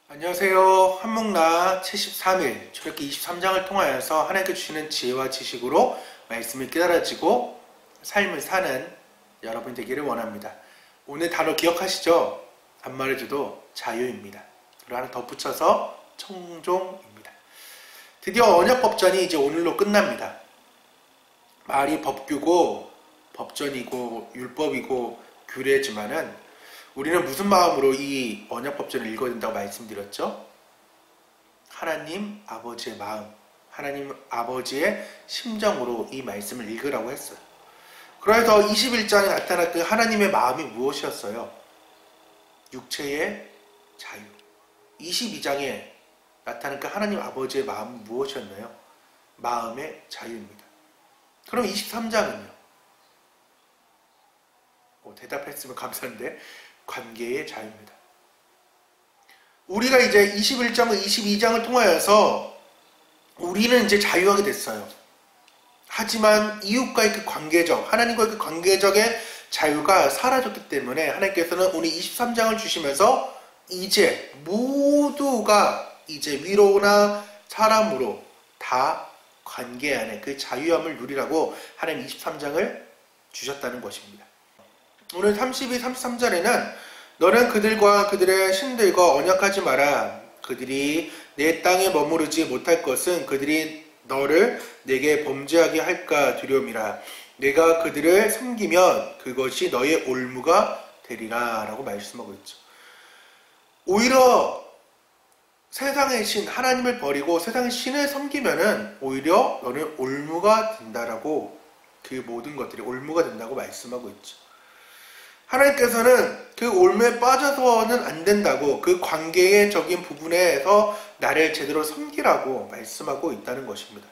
안녕하세요. 한묵나 73일 출애굽기 23장을 통하여서 하나님께 주시는 지혜와 지식으로 말씀을 깨달아지고 삶을 사는 여러분 되기를 원합니다. 오늘 단어 기억하시죠? 안 말해줘도 자유입니다. 그리고 하나 덧붙여서 청종입니다. 드디어 언약법전이 이제 오늘로 끝납니다. 말이 법규고 법전이고 율법이고 규례지만은 우리는 무슨 마음으로 이 언약법전을 읽어야 된다고 말씀드렸죠? 하나님 아버지의 마음, 하나님 아버지의 심정으로 이 말씀을 읽으라고 했어요. 그래서 21장에 나타난 그 하나님의 마음이 무엇이었어요? 육체의 자유. 22장에 나타난 그 하나님 아버지의 마음은 무엇이었나요? 마음의 자유입니다. 그럼 23장은요? 대답했으면 감사한데 관계의 자유입니다. 우리가 이제 21장과 22장을 통하여서 우리는 이제 자유하게 됐어요. 하지만 이웃과의 그 관계적, 하나님과의 그 관계적의 자유가 사라졌기 때문에 하나님께서는 오늘 23장을 주시면서 이제 모두가 이제 위로나 사람으로 다 관계 안에 그 자유함을 누리라고 하나님 23장을 주셨다는 것입니다. 오늘 32, 33절에는 너는 그들과 그들의 신들과 언약하지 마라. 그들이 내 땅에 머무르지 못할 것은 그들이 너를 내게 범죄하게 할까 두려움이라. 내가 그들을 섬기면 그것이 너의 올무가 되리라 라고 말씀하고 있죠. 오히려 세상의 신, 하나님을 버리고 세상의 신을 섬기면은 오히려 너는 올무가 된다라고, 그 모든 것들이 올무가 된다고 말씀하고 있죠. 하나님께서는 그 올무에 빠져서는 안 된다고, 그 관계의 적인 부분에서 나를 제대로 섬기라고 말씀하고 있다는 것입니다.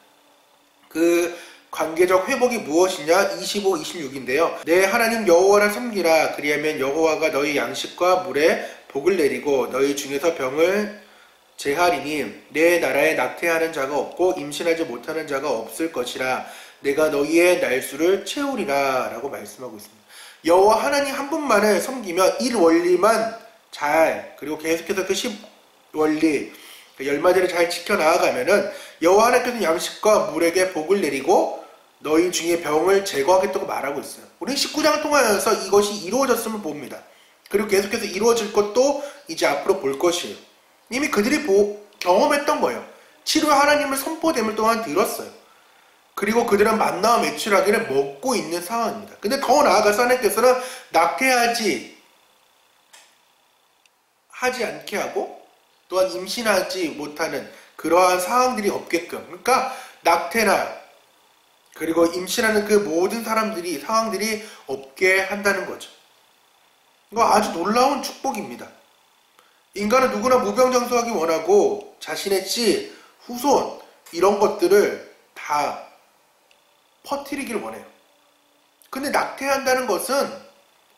그 관계적 회복이 무엇이냐? 25, 26인데요. 내 하나님 여호와를 섬기라. 그리하면 여호와가 너희 양식과 물에 복을 내리고 너희 중에서 병을 제하리니 내 나라에 낙태하는 자가 없고 임신하지 못하는 자가 없을 것이라. 내가 너희의 날수를 채우리라 라고 말씀하고 있습니다. 여호와 하나님 한 분만을 섬기면 1원리만 잘, 그리고 계속해서 그 10원리, 그 10마디를 잘 지켜나가면은 여호와 하나님께서는 양식과 물에게 복을 내리고 너희 중에 병을 제거하겠다고 말하고 있어요. 우리 19장을 통하여서 이것이 이루어졌음을 봅니다. 그리고 계속해서 이루어질 것도 이제 앞으로 볼 것이에요. 이미 그들이 경험했던 거예요. 치료의 하나님을 선포됨을 또한 들었어요. 그리고 그들은 만나와 메추라기를 먹고 있는 상황입니다. 근데 더 나아가서 하나님께서는 낙태하지 않게 하고 또한 임신하지 못하는 그러한 상황들이 없게끔, 그러니까 낙태나 그리고 임신하는 그 모든 상황들이 없게 한다는 거죠. 이거 아주 놀라운 축복입니다. 인간은 누구나 무병장수하기 원하고 자신의 씨, 후손 이런 것들을 다 퍼뜨리길 원해요. 근데 낙태한다는 것은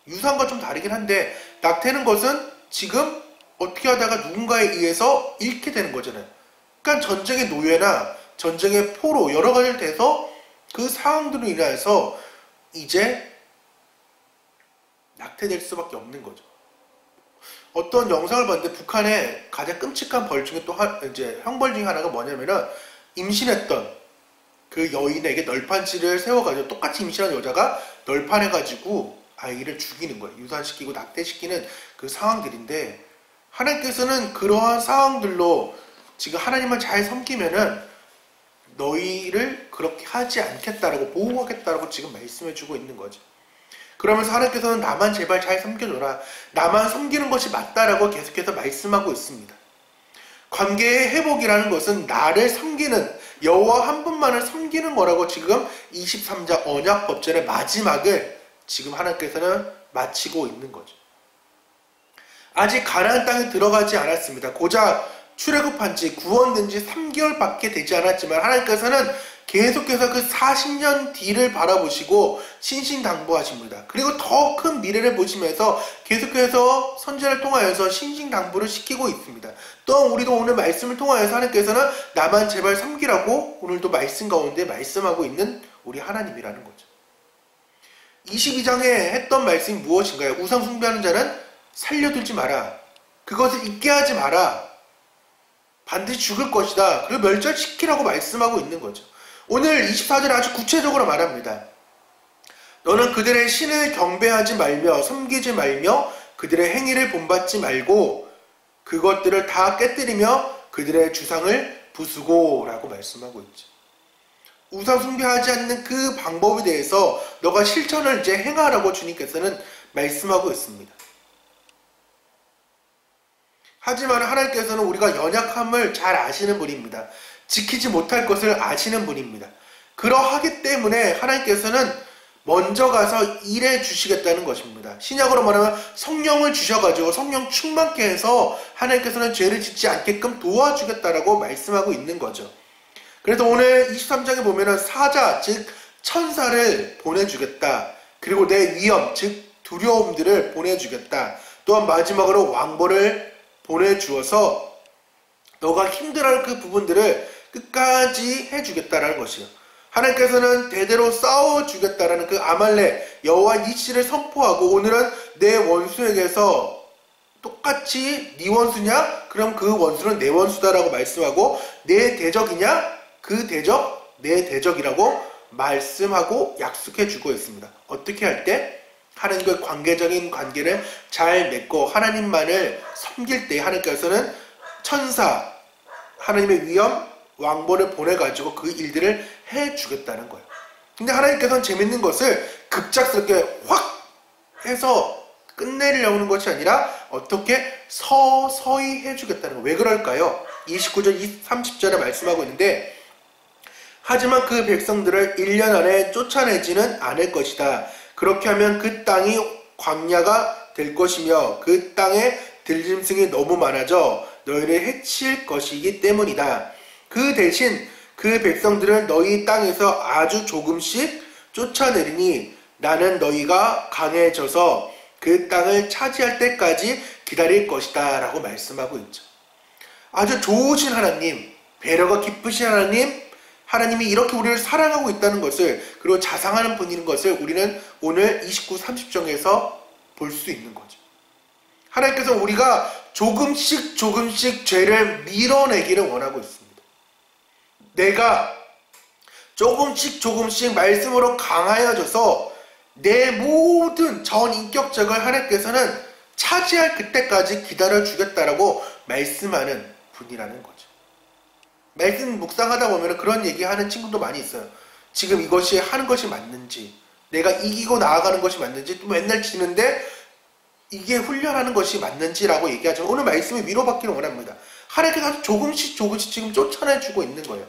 유산과 좀 다르긴 한데, 낙태하는 것은 지금 어떻게 하다가 누군가에 의해서 잃게 되는 거잖아요. 그러니까 전쟁의 노예나 전쟁의 포로 여러 가지를 돼서 그 상황들로 인해서 이제 낙태될 수밖에 없는 거죠. 어떤 영상을 봤는데 북한의 가장 끔찍한 벌 중에 또 이제 형벌 중에 하나가 뭐냐면은 임신했던 그 여인에게 널판치를 세워가지고, 똑같이 임신한 여자가 널판해가지고 아이를 죽이는 거예요. 유산시키고 낙태시키는 그 상황들인데, 하나님께서는 그러한 상황들로 지금 하나님을 잘 섬기면은 너희를 그렇게 하지 않겠다라고, 보호하겠다라고 지금 말씀해주고 있는 거죠. 그러면서 하나님께서는 나만 제발 잘 섬겨줘라, 나만 섬기는 것이 맞다라고 계속해서 말씀하고 있습니다. 관계의 회복이라는 것은 나를 섬기는, 여호와 한 분만을 섬기는 거라고 지금 23장 언약법전의 마지막을 지금 하나님께서는 마치고 있는 거죠. 아직 가나안 땅에 들어가지 않았습니다. 고작 출애굽한 지, 구원된 지 3개월밖에 되지 않았지만 하나님께서는 계속해서 그 40년 뒤를 바라보시고 신신당부하십니다. 그리고 더 큰 미래를 보시면서 계속해서 선지자를 통하여서 신신당부를 시키고 있습니다. 또 우리도 오늘 말씀을 통하여서 하나님께서는 나만 제발 섬기라고 오늘도 말씀 가운데 말씀하고 있는 우리 하나님이라는 거죠. 22장에 했던 말씀이 무엇인가요? 우상 숭배하는 자는 살려두지 마라. 그것을 잊게 하지 마라. 반드시 죽을 것이다. 그리고 멸절시키라고 말씀하고 있는 거죠. 오늘 24절에 아주 구체적으로 말합니다. 너는 그들의 신을 경배하지 말며 섬기지 말며 그들의 행위를 본받지 말고 그것들을 다 깨뜨리며 그들의 주상을 부수고 라고 말씀하고 있죠. 우상 숭배하지 않는 그 방법에 대해서 너가 실천을 이제 행하라고 주님께서는 말씀하고 있습니다. 하지만 하나님께서는 우리가 연약함을 잘 아시는 분입니다. 지키지 못할 것을 아시는 분입니다. 그러하기 때문에 하나님께서는 먼저 가서 일해 주시겠다는 것입니다. 신약으로 말하면 성령을 주셔가지고 성령 충만케 해서 하나님께서는 죄를 짓지 않게끔 도와주겠다라고 말씀하고 있는 거죠. 그래서 오늘 23장에 보면은 사자, 즉 천사를 보내주겠다. 그리고 내 위험, 즉 두려움들을 보내주겠다. 또한 마지막으로 왕벌을 보내주어서 너가 힘들어할 그 부분들을 끝까지 해주겠다라는 것이요. 하나님께서는 대대로 싸워주겠다라는 그 아말렉, 여호와 니시를 선포하고 오늘은 내 원수에게서 똑같이 네 원수냐? 그럼 그 원수는 내 원수다라고 말씀하고 내 대적이냐? 그 대적, 내 대적이라고 말씀하고 약속해주고 있습니다. 어떻게 할 때? 하나님과의 관계적인 관계를 잘 맺고 하나님만을 섬길 때 하나님께서는 천사, 하나님의 위엄, 왕벌을 보내가지고 그 일들을 해주겠다는 거예요. 근데 하나님께서는 재밌는 것을 급작스럽게 확 해서 끝내려는 것이 아니라 어떻게 서서히 해주겠다는 거예요. 왜 그럴까요? 29절, 30절에 말씀하고 있는데 하지만 그 백성들을 1년 안에 쫓아내지는 않을 것이다. 그렇게 하면 그 땅이 광야가 될 것이며 그 땅에 들짐승이 너무 많아져 너희를 해칠 것이기 때문이다. 그 대신 그 백성들은 너희 땅에서 아주 조금씩 쫓아내리니 나는 너희가 강해져서 그 땅을 차지할 때까지 기다릴 것이다 라고 말씀하고 있죠. 아주 좋으신 하나님, 배려가 깊으신 하나님, 하나님이 이렇게 우리를 사랑하고 있다는 것을 그리고 자상하는 분인 것을 우리는 오늘 29, 30장에서 볼 수 있는 거죠. 하나님께서 우리가 조금씩 죄를 밀어내기를 원하고 있습니다. 내가 조금씩 말씀으로 강하여져서 내 모든 전 인격적을 하나님께서는 차지할 그때까지 기다려주겠다라고 말씀하는 분이라는 거죠. 말씀 묵상하다 보면 그런 얘기하는 친구도 많이 있어요. 지금 이것이 하는 것이 맞는지, 내가 이기고 나아가는 것이 맞는지, 또 맨날 지는데 이게 훈련하는 것이 맞는지라고 얘기하지만 오늘 말씀이 위로받기를 원합니다. 하나님께서 조금씩 지금 쫓아내주고 있는 거예요.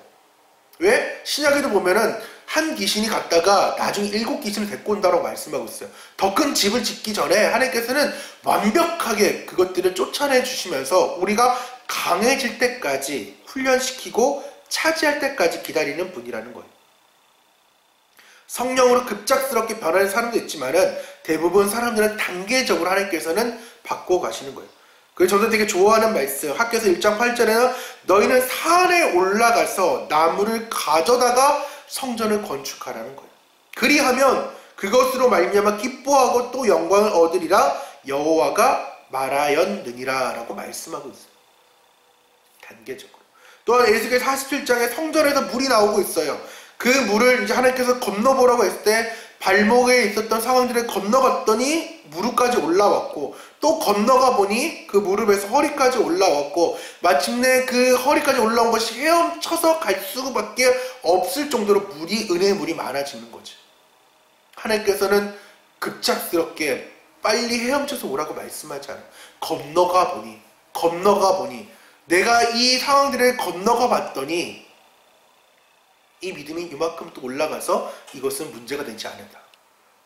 왜? 신약에도 보면은 한 귀신이 갔다가 나중에 7귀신을 데리고 온다고 말씀하고 있어요. 더 큰 집을 짓기 전에 하나님께서는 완벽하게 그것들을 쫓아내 주시면서 우리가 강해질 때까지 훈련시키고 차지할 때까지 기다리는 분이라는 거예요. 성령으로 급작스럽게 변하는 사람도 있지만은 대부분 사람들은 단계적으로 하나님께서는 바꿔가시는 거예요. 그래서 저도 되게 좋아하는 말씀, 학교에서 1장 8절에는 너희는 산에 올라가서 나무를 가져다가 성전을 건축하라는 거예요. 그리하면 그것으로 말미암아 기뻐하고 또 영광을 얻으리라 여호와가 말하였느니라 라고 말씀하고 있어요. 단계적으로. 또한 에스겔 47장에 성전에서 물이 나오고 있어요. 그 물을 이제 하나님께서 건너보라고 했을 때 발목에 있었던 상황들을 건너갔더니 무릎까지 올라왔고 또 건너가 보니 그 무릎에서 허리까지 올라왔고 마침내 그 허리까지 올라온 것이 헤엄쳐서 갈 수밖에 없을 정도로 물이 은혜의 물이 많아지는 거죠. 하나님께서는 급작스럽게 빨리 헤엄쳐서 오라고 말씀하지 않아요. 건너가 보니 내가 이 상황들을 건너가 봤더니 이 믿음이 이만큼 또 올라가서 이것은 문제가 되지 않는다.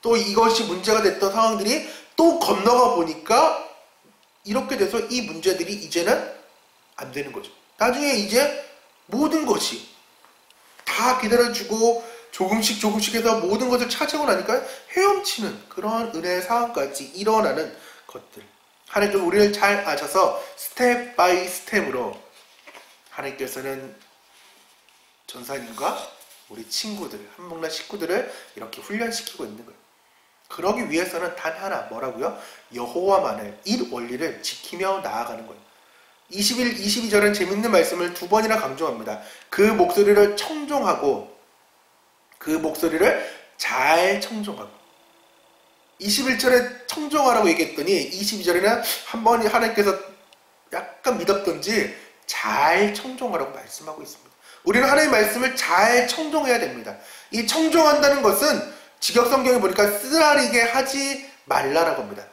또 이것이 문제가 됐던 상황들이 또 건너가 보니까 이렇게 돼서 이 문제들이 이제는 안 되는 거죠. 나중에 이제 모든 것이 다 기다려주고 조금씩 해서 모든 것을 차지하고 나니까 헤엄치는 그런 은혜의 상황까지 일어나는 것들. 하나님께서 우리를 잘 아셔서 스텝 바이 스텝으로 하나님께서는 전사님과 우리 친구들, 한목나 식구들을 이렇게 훈련시키고 있는 거예요. 그러기 위해서는 단 하나, 뭐라고요? 여호와만을, 일 원리를 지키며 나아가는 거예요. 22절은 재밌는 말씀을 두 번이나 강조합니다. 그 목소리를 청종하고 그 목소리를 잘 청종하고 21절에 청종하라고 얘기했더니 22절에는 한 번 하나님께서 약간 믿었던지 잘 청종하라고 말씀하고 있습니다. 우리는 하나님의 말씀을 잘 청종해야 됩니다. 이 청종한다는 것은 직역성경에 보니까 쓰라리게 하지 말라라고 합니다.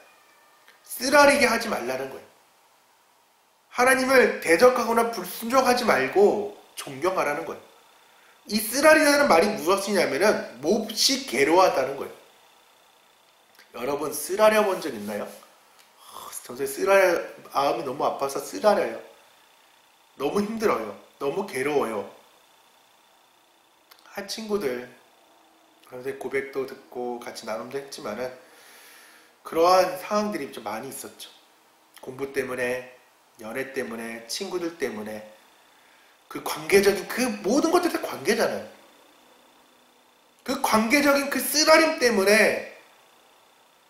쓰라리게 하지 말라는 거예요. 하나님을 대적하거나 불순종하지 말고 존경하라는 거예요. 이 쓰라리라는 말이 무엇이냐면은 몹시 괴로워한다는 거예요. 여러분 쓰라려 본 적 있나요? 저새 쓰라려 마음이 너무 아파서 쓰라려요. 너무 힘들어요. 너무 괴로워요. 한 친구들 고백도 듣고 같이 나눔도 했지만은 그러한 상황들이 좀 많이 있었죠. 공부 때문에, 연애 때문에, 친구들 때문에 그 관계적인 그 모든 것들이 다 관계잖아요. 그 관계적인 그 쓰라림 때문에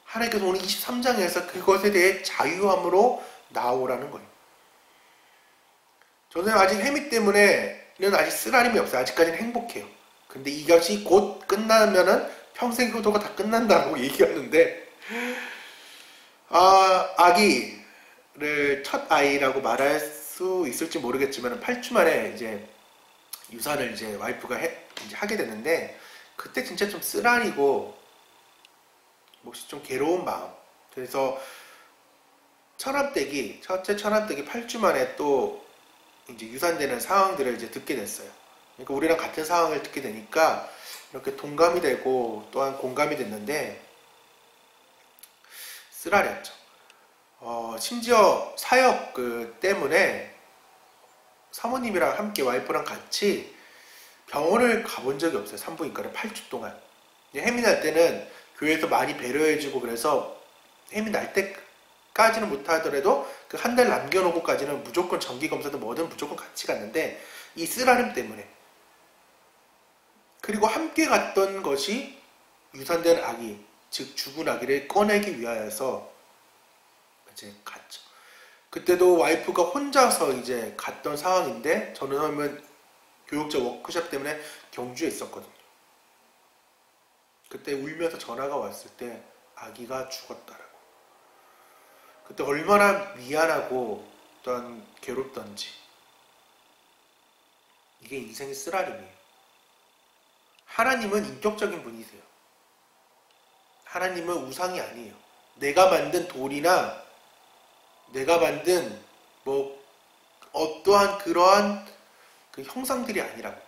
하나님께서 오늘 23장에서 그것에 대해 자유함으로 나오라는 거예요. 저는 아직 혜미 때문에는 아직 쓰라림이 없어요. 아직까지는 행복해요. 근데 이것이 곧 끝나면은 평생 효도가 다 끝난다고 얘기하는데 아기를 첫 아이라고 말할 수 있을지 모르겠지만 8주 만에 이제 유산을 이제 와이프가 이제 하게 됐는데 그때 진짜 좀 쓰라리고 몹시 좀 괴로운 마음. 그래서 첫째 천암댁이 8주 만에 또 이제 유산되는 상황들을 이제 듣게 됐어요. 그러니까 우리랑 같은 상황을 듣게 되니까 이렇게 동감이 되고 또한 공감이 됐는데 쓰라렸죠. 심지어 사역 때문에 사모님이랑 함께 와이프랑 같이 병원을 가본 적이 없어요. 산부인과를 8주 동안. 혜미 날 때는 교회에서 많이 배려해주고 그래서 혜미 날 때까지는 못하더라도 그 한 달 남겨놓고까지는 무조건 정기검사도 뭐든 무조건 같이 갔는데 이 쓰라림 때문에 그리고 함께 갔던 것이 유산된 아기 즉 죽은 아기를 꺼내기 위하여서 이제 갔죠. 그때도 와이프가 혼자서 이제 갔던 상황인데 저는 하면 교육자 워크숍 때문에 경주에 있었거든요. 그때 울면서 전화가 왔을 때 아기가 죽었다라고. 그때 얼마나 미안하고 또한 괴롭던지. 이게 인생의 쓰라림이에요. 하나님은 인격적인 분이세요. 하나님은 우상이 아니에요. 내가 만든 돌이나 내가 만든 뭐 어떠한 그러한 그 형상들이 아니라고.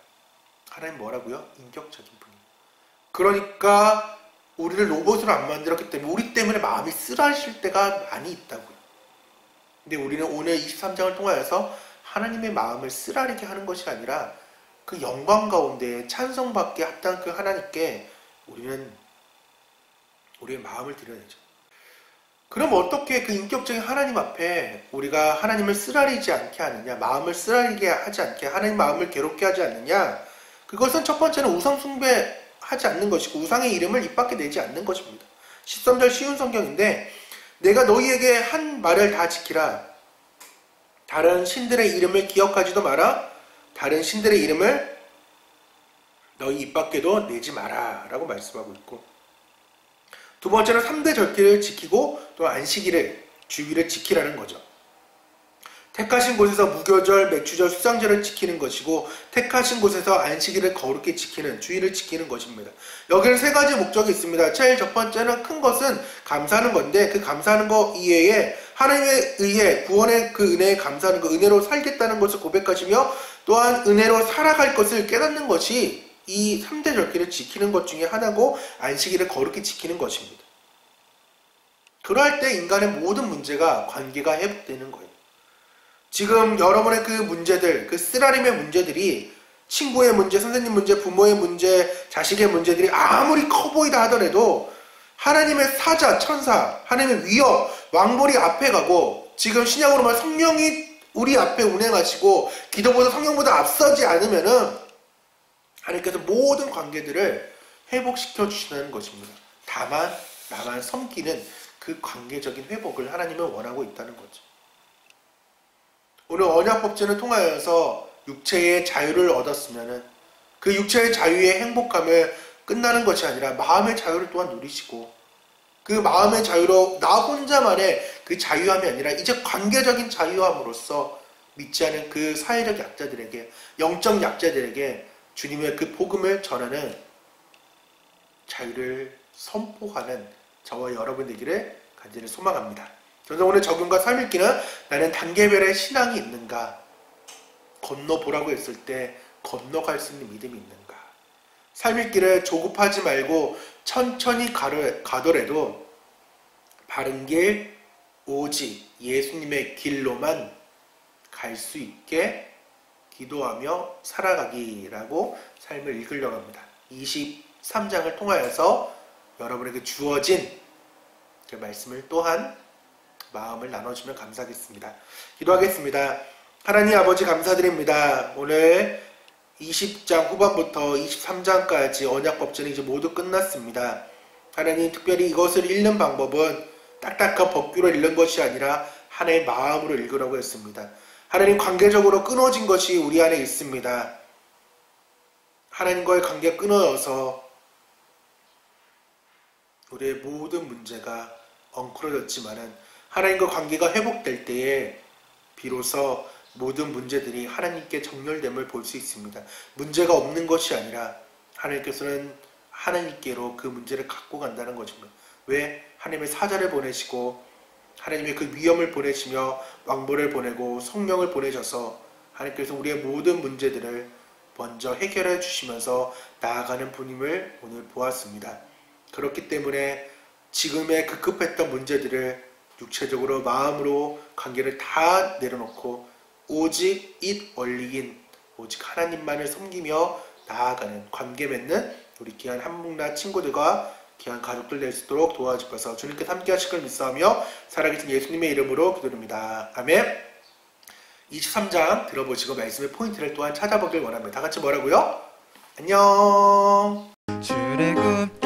하나님 뭐라고요? 인격적인 분이에요. 그러니까 우리를 로봇으로 안 만들었기 때문에 우리 때문에 마음이 쓰라실 때가 많이 있다고요. 근데 우리는 오늘 23장을 통하여서 하나님의 마음을 쓰라리게 하는 것이 아니라 그 영광 가운데 찬송받게 합당한 그 하나님께 우리는 우리의 마음을 드려야죠. 그럼 어떻게 그 인격적인 하나님 앞에 우리가 하나님을 쓰라리지 않게 하느냐, 마음을 쓰라리게 하지 않게, 하나님 마음을 괴롭게 하지 않느냐? 그것은 첫 번째는 우상 숭배하지 않는 것이고 우상의 이름을 입 밖에 내지 않는 것입니다. 13절 쉬운 성경인데 내가 너희에게 한 말을 다 지키라. 다른 신들의 이름을 기억하지도 마라. 다른 신들의 이름을 너희 입 밖에도 내지 마라 라고 말씀하고 있고, 두 번째는 3대 절기를 지키고 또 안식일을 주일을 지키라는 거죠. 택하신 곳에서 무교절, 매추절, 수상절을 지키는 것이고 택하신 곳에서 안식일을 거룩히 지키는 주일을 지키는 것입니다. 여기는 세 가지 목적이 있습니다. 제일 첫 번째는 큰 것은 감사하는 건데 그 감사하는 것 이외에 하나님에 의해 구원의 그 은혜에 감사하는 것, 은혜로 살겠다는 것을 고백하시며 또한 은혜로 살아갈 것을 깨닫는 것이 이 3대 절기를 지키는 것 중에 하나고 안식일을 거룩히 지키는 것입니다. 그럴 때 인간의 모든 문제가 관계가 회복되는 거예요. 지금 여러분의 그 문제들, 그 쓰라림의 문제들이 친구의 문제, 선생님 문제, 부모의 문제, 자식의 문제들이 아무리 커 보이다 하더라도 하나님의 사자, 천사, 하나님의 위협, 왕벌이 앞에 가고 지금 신약으로 말하면 성령이 우리 앞에 운행하시고 기도보다 성령보다 앞서지 않으면은 하나님께서 모든 관계들을 회복시켜 주시는 것입니다. 다만 나만 섬기는 그 관계적인 회복을 하나님은 원하고 있다는 거죠. 오늘 언약법전을 통하여서 육체의 자유를 얻었으면은 그 육체의 자유의 행복함을 끝나는 것이 아니라 마음의 자유를 또한 누리시고 그 마음의 자유로 나 혼자만의 그 자유함이 아니라 이제 관계적인 자유함으로써 믿지 않은 그 사회적 약자들에게 영적 약자들에게 주님의 그 복음을 전하는 자유를 선포하는 저와 여러분 되기를 간절히 소망합니다. 그래서 오늘 적용과 삶 읽기는 나는 단계별의 신앙이 있는가, 건너보라고 했을 때 건너갈 수 있는 믿음이 있는가, 삶 읽기를 조급하지 말고 천천히 가더라도 바른 길 오직 예수님의 길로만 갈 수 있게 기도하며 살아가기라고 삶을 읽으려고 합니다. 23장을 통하여서 여러분에게 주어진 그 말씀을 또한 마음을 나눠주면 감사하겠습니다. 기도하겠습니다. 하나님 아버지 감사드립니다. 오늘 20장 후반부터 23장까지 언약법전이 이제 모두 끝났습니다. 하나님 특별히 이것을 읽는 방법은 딱딱한 법규로 읽는 것이 아니라 하나의 마음으로 읽으라고 했습니다. 하나님 관계적으로 끊어진 것이 우리 안에 있습니다. 하나님과의 관계가 끊어져서 우리의 모든 문제가 엉클어졌지만은 하나님과 관계가 회복될 때에 비로소 모든 문제들이 하나님께 정렬됨을 볼 수 있습니다. 문제가 없는 것이 아니라 하나님께서는 하나님께로 그 문제를 갖고 간다는 것입니다. 왜? 하나님의 사자를 보내시고 하나님의 그 위엄을 보내시며 왕보를 보내고 성령을 보내셔서 하나님께서 우리의 모든 문제들을 먼저 해결해 주시면서 나아가는 분임을 오늘 보았습니다. 그렇기 때문에 지금의 그 급했던 문제들을 육체적으로 마음으로 관계를 다 내려놓고 오직 it only인 오직 하나님만을 섬기며 나아가는 관계 맺는 우리 귀한 한국나 친구들과 귀한 가족들 될 수 있도록 도와주셔서 주님께 함께 하실 걸 믿사오며 살아계신 예수님의 이름으로 기도드립니다. 아멘. 23장 들어보시고 말씀의 포인트를 또한 찾아보길 원합니다. 다 같이 뭐라고요? 안녕. 출애굽